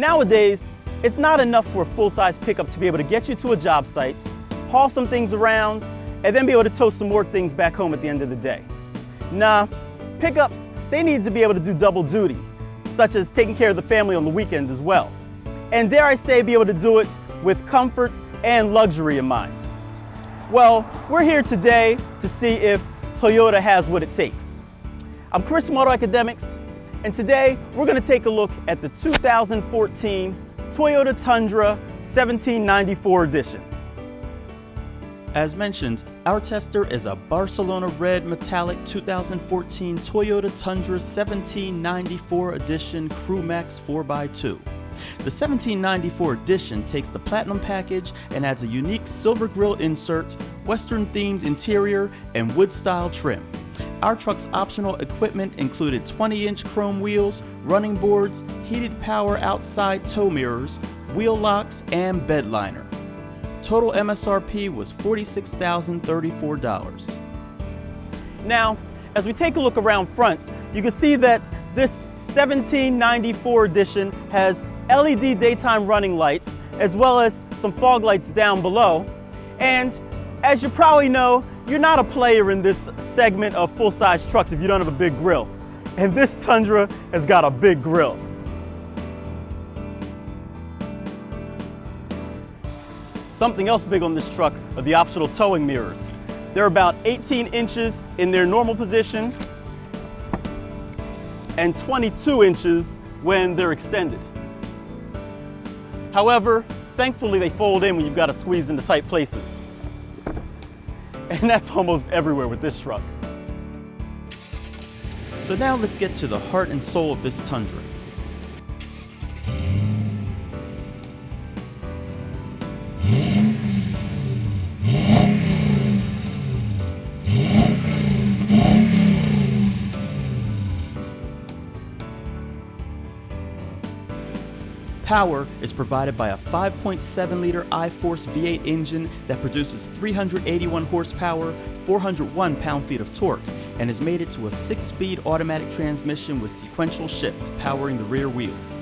Nowadays, it's not enough for a full-size pickup to be able to get you to a job site, haul some things around, and then be able to tow some more things back home at the end of the day. Nah, pickups, they need to be able to do double duty, such as taking care of the family on the weekend as well. And dare I say, be able to do it with comfort and luxury in mind. Well, we're here today to see if Toyota has what it takes. I'm Chris from AutoAcademics, and today we're going to take a look at the 2014 Toyota Tundra 1794 Edition. As mentioned, our tester is a Barcelona red metallic 2014 Toyota Tundra 1794 Edition CrewMax 4x2. The 1794 Edition takes the Platinum package and adds a unique silver grille insert, Western-themed interior, and wood-style trim. Our truck's optional equipment included 20-inch chrome wheels, running boards, heated power outside tow mirrors, wheel locks, and bed liner. Total MSRP was $46,034. Now, as we take a look around front, you can see that this 1794 Edition has LED daytime running lights, as well as some fog lights down below. And as you probably know, you're not a player in this segment of full-size trucks if you don't have a big grille. And this Tundra has got a big grille. Something else big on this truck are the optional towing mirrors. They're about 18 inches in their normal position and 22 inches when they're extended. However, thankfully they fold in when you've got to squeeze into tight places. And that's almost everywhere with this truck. So now let's get to the heart and soul of this Tundra. Power is provided by a 5.7-liter I-Force V8 engine that produces 381 horsepower, 401 pound-feet of torque, and has made it to a 6-speed automatic transmission with sequential shift powering the rear wheels.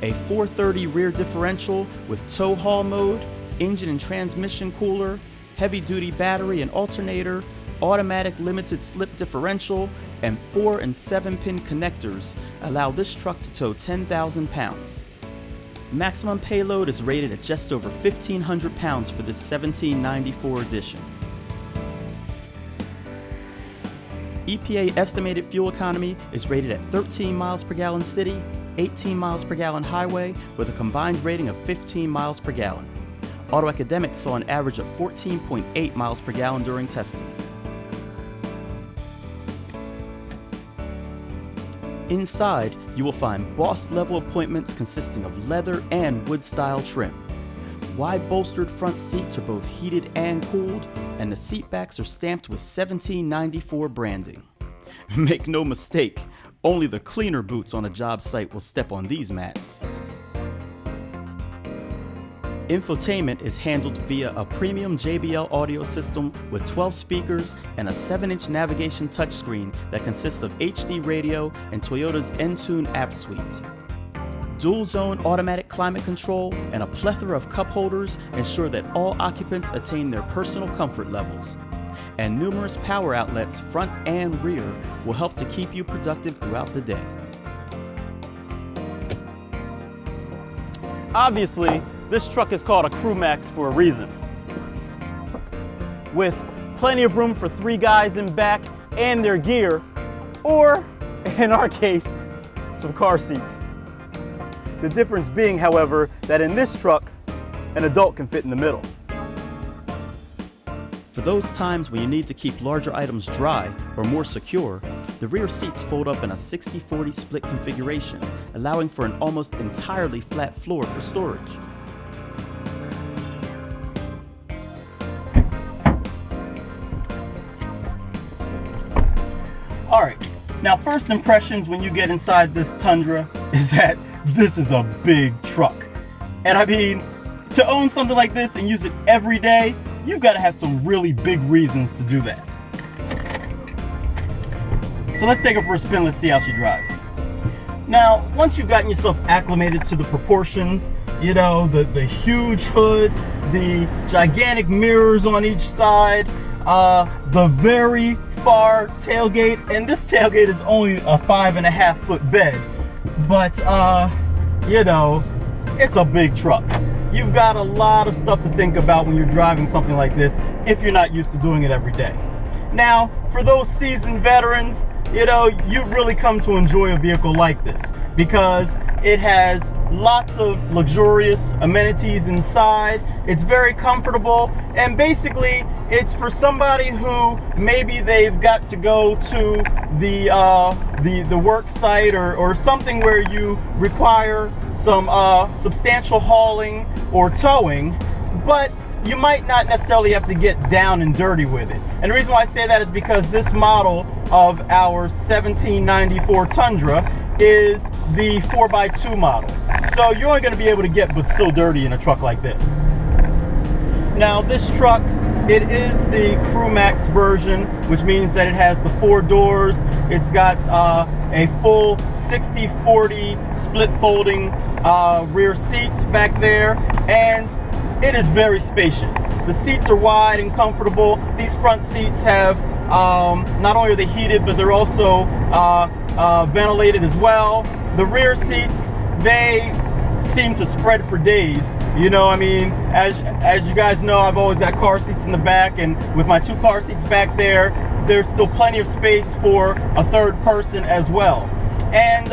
A 430 rear differential with tow haul mode, engine and transmission cooler, heavy-duty battery and alternator, automatic limited slip differential, and 4 and 7-pin connectors allow this truck to tow 10,000 pounds. Maximum payload is rated at just over 1,500 pounds for this 1794 edition. EPA estimated fuel economy is rated at 13 miles per gallon city, 18 miles per gallon highway, with a combined rating of 15 miles per gallon. AutoAcademics saw an average of 14.8 miles per gallon during testing. Inside, you will find boss-level appointments consisting of leather and wood-style trim. Wide bolstered front seats are both heated and cooled, and the seat backs are stamped with 1794 branding. Make no mistake, only the cleaner boots on a job site will step on these mats. Infotainment is handled via a premium JBL audio system with 12 speakers and a 7-inch navigation touchscreen that consists of HD radio and Toyota's Entune app suite. Dual-zone automatic climate control and a plethora of cup holders ensure that all occupants attain their personal comfort levels. And numerous power outlets, front and rear, will help to keep you productive throughout the day. Obviously, this truck is called a CrewMax for a reason. With plenty of room for 3 guys in back and their gear, or, in our case, some car seats. The difference being, however, that in this truck, an adult can fit in the middle. For those times when you need to keep larger items dry or more secure, the rear seats fold up in a 60-40 split configuration, allowing for an almost entirely flat floor for storage. Alright, now first impressions when you get inside this Tundra is that this is a big truck. And I mean, to own something like this and use it every day, you've got to have some really big reasons to do that. So let's take her for a spin, let's see how she drives. Now, once you've gotten yourself acclimated to the proportions, you know, the huge hood, the gigantic mirrors on each side, the very far tailgate, and this tailgate is only a 5.5 foot bed, but you know, it's a big truck. You've got a lot of stuff to think about when you're driving something like this if you're not used to doing it every day. Now, for those seasoned veterans, you know, you've really come to enjoy a vehicle like this because it has lots of luxurious amenities inside. It's very comfortable, and basically it's for somebody who maybe they've got to go to the work site or something where you require some substantial hauling or towing, but you might not necessarily have to get down and dirty with it. And the reason why I say that is because this model of our 1794 Tundra is the 4x2 model. So you're only going to be able to get but so dirty in a truck like this. Now this truck, it is the CrewMax version, which means that it has the 4 doors. It's got a full 60/40 split folding rear seat back there, and it is very spacious. The seats are wide and comfortable. These front seats have, not only are they heated, but they're also ventilated as well. The rear seats, they seem to spread for days. You know, I mean, as you guys know, I've always got car seats in the back, and with my 2 car seats back there, there's still plenty of space for a third person as well. And,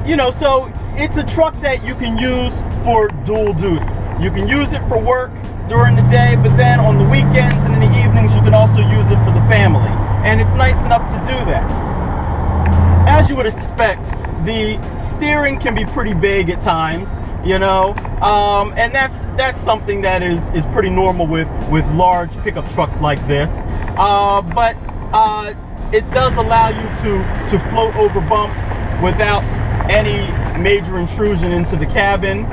you know, so it's a truck that you can use for dual duty. You can use it for work during the day, but then on the weekends and in the evenings, you can also use it for the family. And it's nice enough to do that. As you would expect, the steering can be pretty vague at times, you know, and that's something that is pretty normal with large pickup trucks like this. But it does allow you to float over bumps without any major intrusion into the cabin.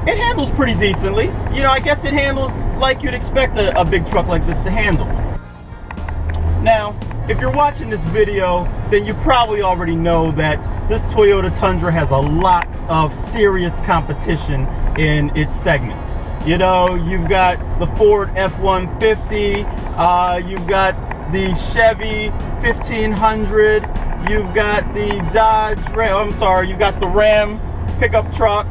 It handles pretty decently. You know, I guess it handles like you'd expect a big truck like this to handle. Now, if you're watching this video, then you probably already know that this Toyota Tundra has a lot of serious competition in its segment. You know, you've got the Ford F-150, you've got the Chevy 1500, you've got the Dodge Ram, you've got the Ram pickup truck.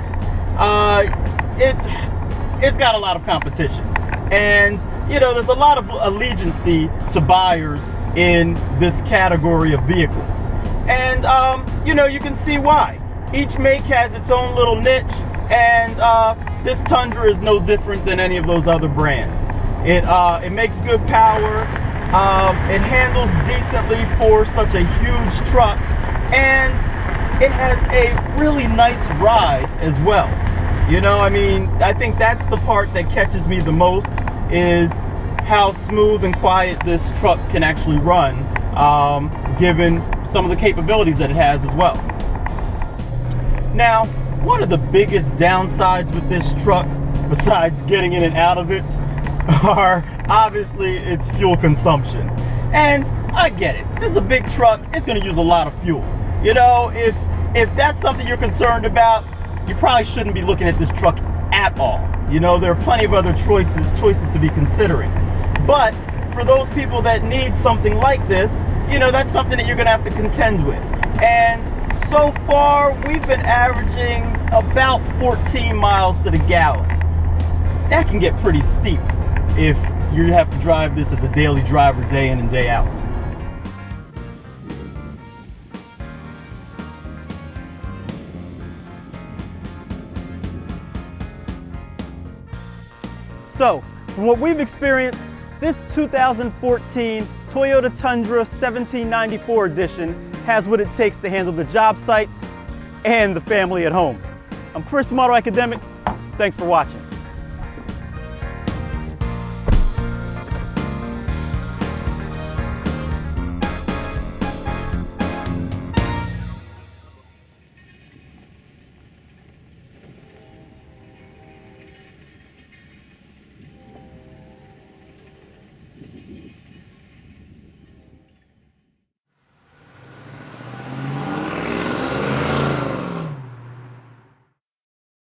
It's got a lot of competition, and you know, there's a lot of allegiance to buyers in this category of vehicles, and you know, you can see why. Each make has its own little niche, and this Tundra is no different than any of those other brands. It makes good power, it handles decently for such a huge truck, and it has a really nice ride as well. You know, I mean, I think that's the part that catches me the most, is how smooth and quiet this truck can actually run, given some of the capabilities that it has as well. Now, one of the biggest downsides with this truck, besides getting in and out of it, are obviously its fuel consumption. And I get it. This is a big truck. It's going to use a lot of fuel. You know, if that's something you're concerned about, you probably shouldn't be looking at this truck at all. You know, there are plenty of other choices to be considering. But for those people that need something like this, you know, that's something that you're going to have to contend with. And so far, we've been averaging about 14 miles to the gallon. That can get pretty steep if you have to drive this as a daily driver day in and day out. So, from what we've experienced, this 2014 Toyota Tundra 1794 edition has what it takes to handle the job site and the family at home. I'm Chris from AutoAcademics. Thanks for watching.